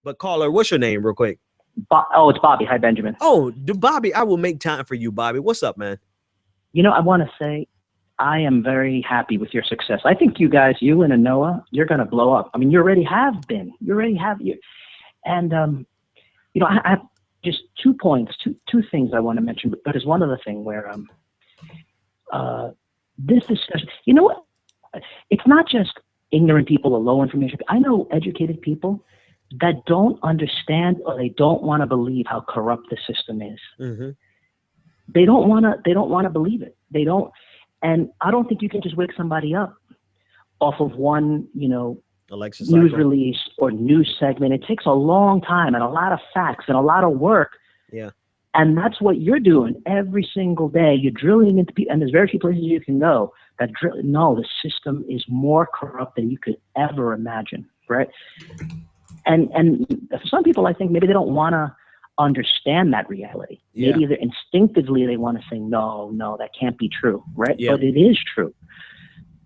But caller, what's your name real quick? Oh, it's Bobby. Hi, Benjamin. Oh, Bobby, I will make time for you, Bobby. What's up, man? You know, I want to say I am very happy with your success. I think you guys, you and Noah, you're going to blow up. I mean, you already have been. You already have. And, you know, I have just 2 points, two things I want to mention. But there's one other thing where this discussion, you know what? It's not just ignorant people or low information. I know educated people that don't understand or they don't want to believe how corrupt the system is. Mm-hmm. They don't want to believe it. They don't. And I don't think you can just wake somebody up off of one, you know, Alexa news cycle. release or news segment. It takes a long time and a lot of facts and a lot of work. Yeah. And that's what you're doing every single day. You're drilling into people, and there's very few places you can go that no, the system is more corrupt than you could ever imagine, right? And for some people, I think maybe they don't want to understand that reality. Yeah. Maybe instinctively they want to say, no, that can't be true, right? Yeah. But it is true.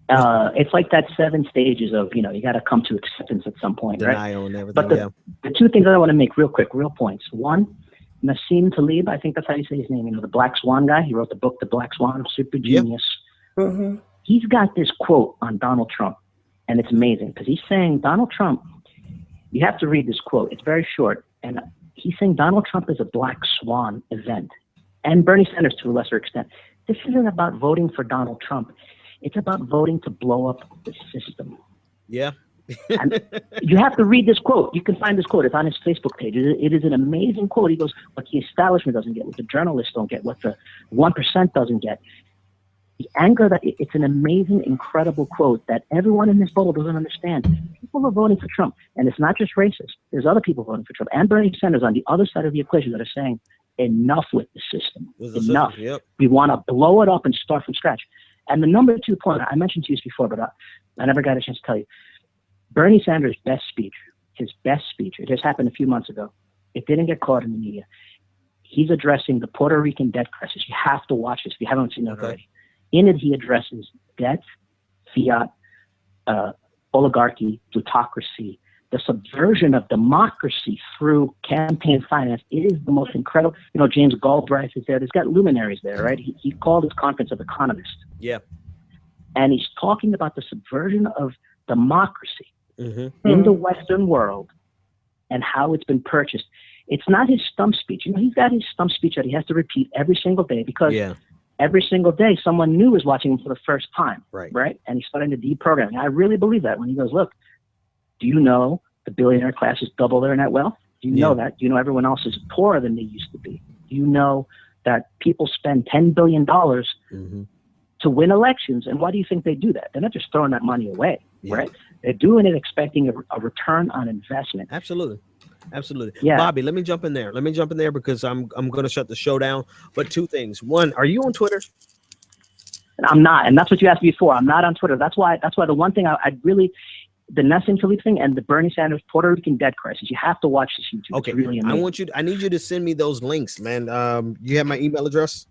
It's like that 7 stages of, you know, you got to come to acceptance at some point, right? Denial and everything. But the 2 things that I want to make real quick, real points. One, Nassim Taleb, I think that's how you say his name, you know, the Black Swan guy. He wrote the book, The Black Swan, super genius. Yep. Mm-hmm. He's got this quote on Donald Trump, and it's amazing because he's saying Donald Trump, you have to read this quote. It's very short. And he's saying Donald Trump is a black swan event, and Bernie Sanders to a lesser extent. This isn't about voting for Donald Trump. It's about voting to blow up the system. Yeah. And you have to read this quote. You can find this quote. It's on his Facebook page. It is an amazing quote. He goes, what the establishment doesn't get, what the journalists don't get, what the 1% doesn't get. The anger that it's an amazing, incredible quote that everyone in this bubble doesn't understand. People are voting for Trump, and it's not just racist. There's other people voting for Trump, and Bernie Sanders on the other side of the equation that are saying, enough with the system. Enough. Yep. We want to blow it up and start from scratch. And the number 2 point, I mentioned to you this before, but I never got a chance to tell you. Bernie Sanders' his best speech, it just happened a few months ago. It didn't get caught in the media. He's addressing the Puerto Rican debt crisis. You have to watch this if you haven't seen it already. In it, he addresses debt, fiat, oligarchy, plutocracy, the subversion of democracy through campaign finance. It is the most incredible. You know, James Galbraith is there. There's got luminaries there, right? He called his conference of economists. Yeah. And he's talking about the subversion of democracy Mm-hmm. in the Western world and how it's been purchased. It's not his stump speech. You know, he's got his stump speech that he has to repeat every single day because every single day someone new is watching him for the first time, right? And he's starting to deprogram. I really believe that when he goes, look, do you know the billionaire class is double their net wealth? Do you know that? Do you know everyone else is poorer than they used to be? Do you know that people spend $10 billion to win elections? And why do you think they do that? They're not just throwing that money away, right? They're doing it expecting a return on investment. Absolutely. Absolutely. Yeah. Bobby, let me jump in there. Because I'm going to shut the show down. But 2 things. One, are you on Twitter? I'm not. And that's what you asked me before. I'm not on Twitter. That's why the one thing I really, the Nassim Taleb thing and the Bernie Sanders Puerto Rican debt crisis, you have to watch this YouTube. Okay. It's really amazing. I need you to send me those links, man. You have my email address?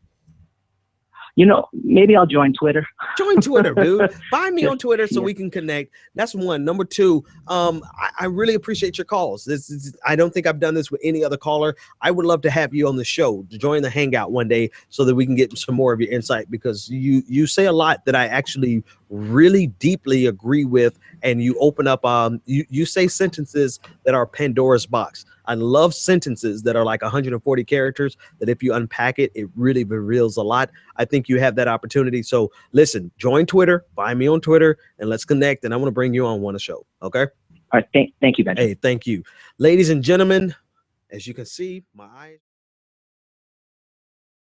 You know, maybe I'll join Twitter. Join Twitter, dude. Find me on Twitter so we can connect. That's one. Number 2, I really appreciate your calls. I don't think I've done this with any other caller. I would love to have you on the show to join the hangout one day so that we can get some more of your insight, because you say a lot that I actually really deeply agree with, and you open up you say sentences that are Pandora's box. I love sentences that are like 140 characters that if you unpack it, it really reveals a lot. I think you have that opportunity. So listen, join Twitter, find me on Twitter, and let's connect. And I want to bring you on one show. Okay. All right. Thank you, Ben. Hey, thank you. Ladies and gentlemen, as you can see, my eyes.